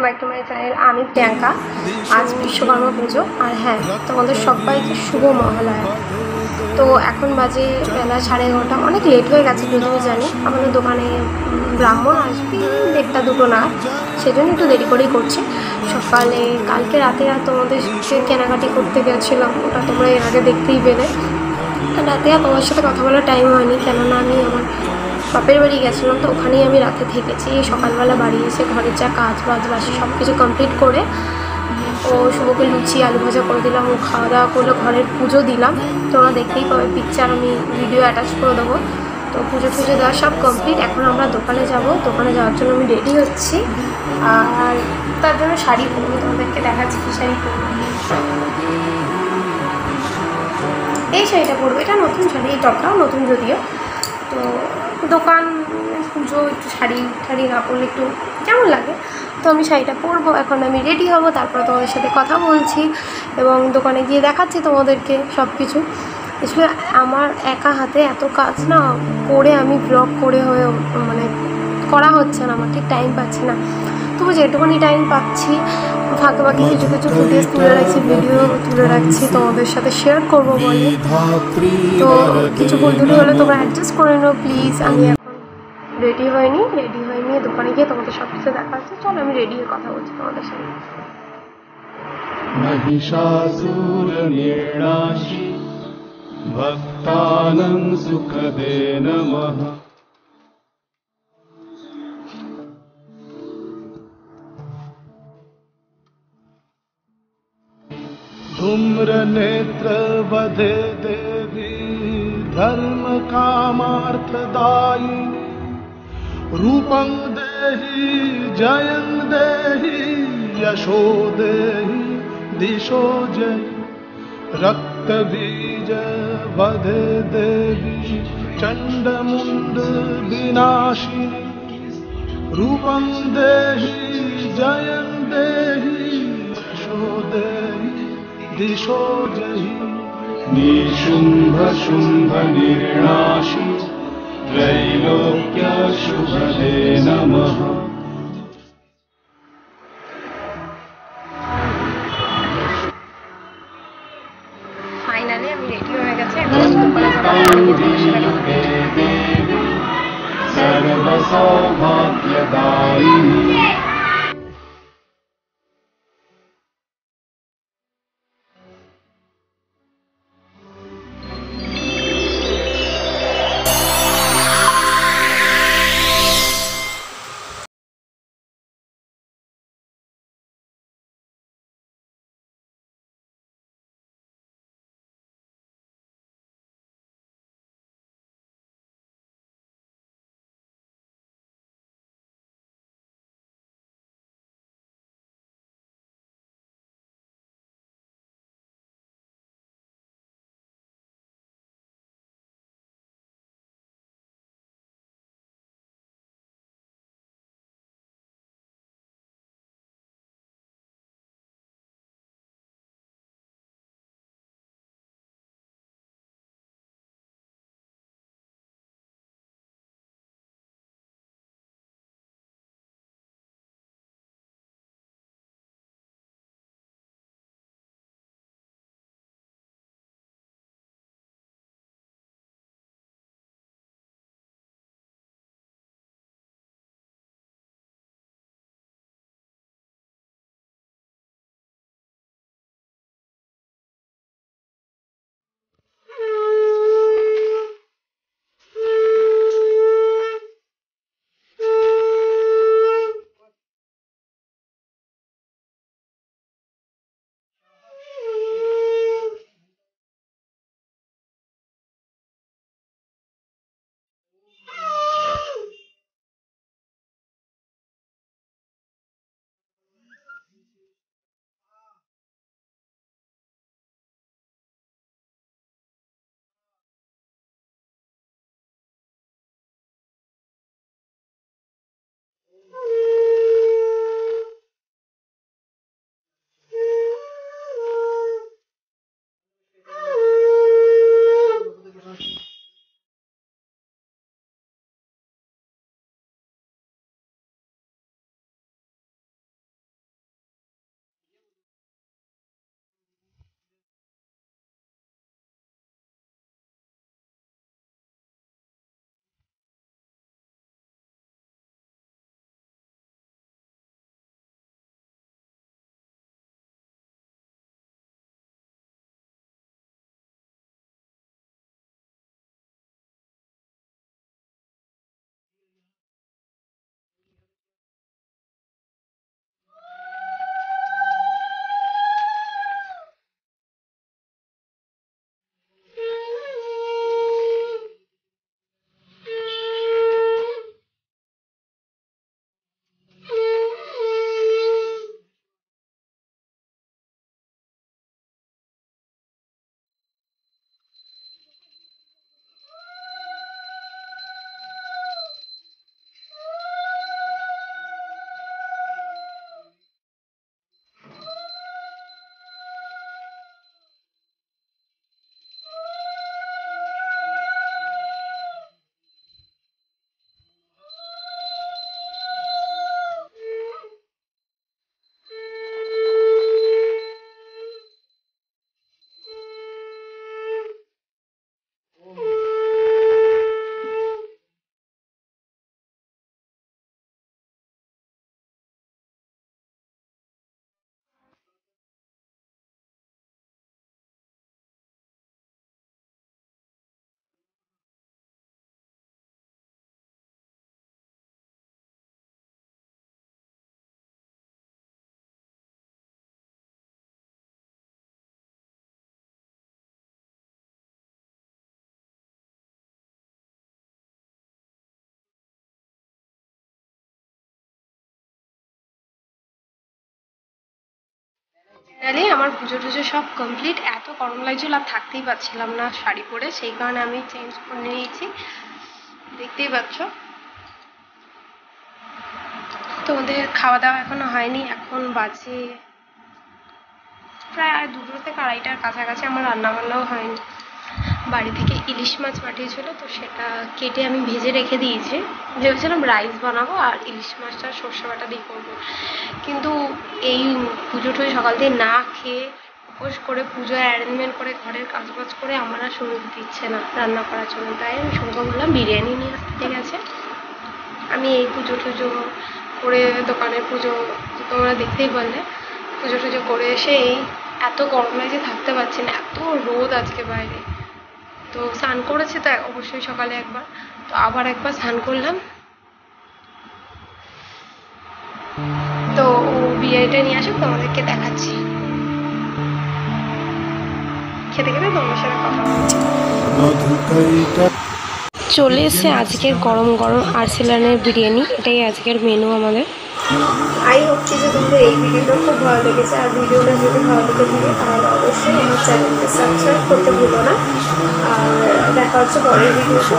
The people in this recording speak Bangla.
Back to my channel. আমি প্রিয়াঙ্কা। আজ বিশ্বকর্মা পুজো, আর হ্যাঁ, তোমাদের সবাইকে শুভ মহালয়া। তো এখন বাজে বেলা 11:30, অনেক লেট হয়ে গেছে যদিও জানি। আমাদের দোকানে ব্রাহ্মণ আসবে 1টা 2টো না, সেজন্য একটু দেরি করেই করছি। সকালে কালকে রাতে আর তোমাদেরকে কেনাকাটি করতে গেছিলাম, ওটা তোমরা এর আগে দেখতেই পেলে। রাতে আর তোমার সাথে কথা বলার টাইম হয়নি, কেননা আমি আমার বাপের বাড়ি গেছিলাম, তো ওখানেই আমি রাতে থেকেছি। সকালবেলা বাড়ি এসে ঘরের যা কাজ বাসি সব কিছু কমপ্লিট করে ও শুভকে লুচি আলু ভাজা করে দিলাম, ও খাওয়া দাওয়া করলো, ঘরের পুজো দিলাম। তোমরা দেখতেই পাবে, পিকচার আমি ভিডিও অ্যাটাচ করে দেবো। তো পুজো টুজো দেওয়া সব কমপ্লিট। এখন আমরা দোকানে যাব, দোকানে যাওয়ার জন্য আমি রেডি হচ্ছি। আর তার জন্য শাড়ি পরবো, তোমাদেরকে দেখাচ্ছি কী শাড়ি পরবো। এই শাড়িটা পরবো, এটা নতুন শাড়ি, এই টপটাও নতুন যদিও। তো দোকান পুজো, একটু শাড়ি ঠাড়ি না পরলে একটু কেমন লাগে, তো আমি শাড়িটা পরবো। এখন আমি রেডি হব, তারপরে তোমাদের সাথে কথা বলছি এবং দোকানে গিয়ে দেখাচ্ছি তোমাদেরকে সব কিছু। আসলে আমার একা হাতে এত কাজ না করে আমি ব্লগ করে হয়ে মানে করা হচ্ছে না, আমার ঠিক টাইম পাচ্ছি না। তবু যেটুকুনি টাইম পাচ্ছি ফাঁকে ফাঁকে কিছু কিছু ফুটেজ তুলে রাখছি, ভিডিও তুলে রাখছি, তোমাদের সাথে শেয়ার করবো বলে। তো কিছু ভুল ত্রুটি হলে তোমরা অ্যাডজাস্ট করে নিও প্লিজ। আমি এখন রেডি হয়নি দোকানে গিয়ে তোমাদের সব কিছু দেখা হচ্ছে। চলো আমি রেডি হয়ে কথা বলছি তোমাদের সাথে। महिषासुरनिर्णाशि भक्तानां सुखदे नमः। धूम्रनेत्रवधे देवी धर्मकामार्थदायिनी। रूपं देहि जयं देहि यशो देहि दिशो जय। रक्तबीज वधे देवी चण्डमुण्ड विनाशिनी। रूपं देहि जयं देहि यशो देहि दिशो जहि। निशुम्भ शुम्भ निर्णाशि त्रैलोक्य शुभदे नमः। ফাইনালি আমি রেডি হয়ে গেছি, এখন দোকানে যাবো। सर्व सौभाग्यदायिनी। ফাইনালি আমার পুজো টুজো সব কমপ্লিট। এত গরম লাগছিল আর থাকতেই পারছিলাম না শাড়ি পরে, সেই কারণে আমি চেঞ্জ করে নিয়েছি, দেখতেই পাচ্ছ। তোমাদের খাওয়া দাওয়া এখনো হয়নি, এখন বাজে প্রায় 2টো থেকে 2:30টার কাছাকাছি। আমার রান্নাবান্নাও হয়নি। বাড়ি থেকে ইলিশ মাছ পাঠিয়েছিল, তো সেটা কেটে আমি ভেজে রেখে দিয়েছি। ভেবেছিলাম রাইস বানাবো আর ইলিশ মাছটা সর্ষে বাটা দিয়ে করবো, কিন্তু এই পুজো টুজো সকাল থেকে না খেয়ে উপোস করে পুজো অ্যারেঞ্জমেন্ট করে ঘরের কাজবাজ করে আমার আর শরীর দিচ্ছে না রান্না করার জন্য। তাই আমি সঙ্গে বললাম বিরিয়ানি নিয়ে আসতে। ঠিক আছে, আমি এই পুজো টুজো করে দোকানের পুজো তোমরা দেখতেই পারলে, পুজো টুজো করে এসে এই এত গরম লাগছে, থাকতে পারছি না, এত রোদ আজকে বাইরে। তো স্নান করেছি তো অবশ্যই সকালে একবার, তো আবার একবার স্নান করলাম। তো বিরিয়ানিটা নিয়ে আসুক, তোমাদেরকে দেখাচ্ছি। খেতে খেতে তোমার সাথে কথা বলছি। চলে এসে আজকের গরম গরম আর্সেলানের বিরিয়ানি, এটাই আজকের মেনু আমাদের। আই হোপ যে তোমাদের এই ভিডিওটা খুব ভালো লেগেছে, আর ভিডিওটা যদি ভালো লেগে থাকে তাহলে অবশ্যই আমার চ্যানেলকে সাবস্ক্রাইব করতে ভুলো না। আর দেখা হচ্ছে পরের ভিডিওতে।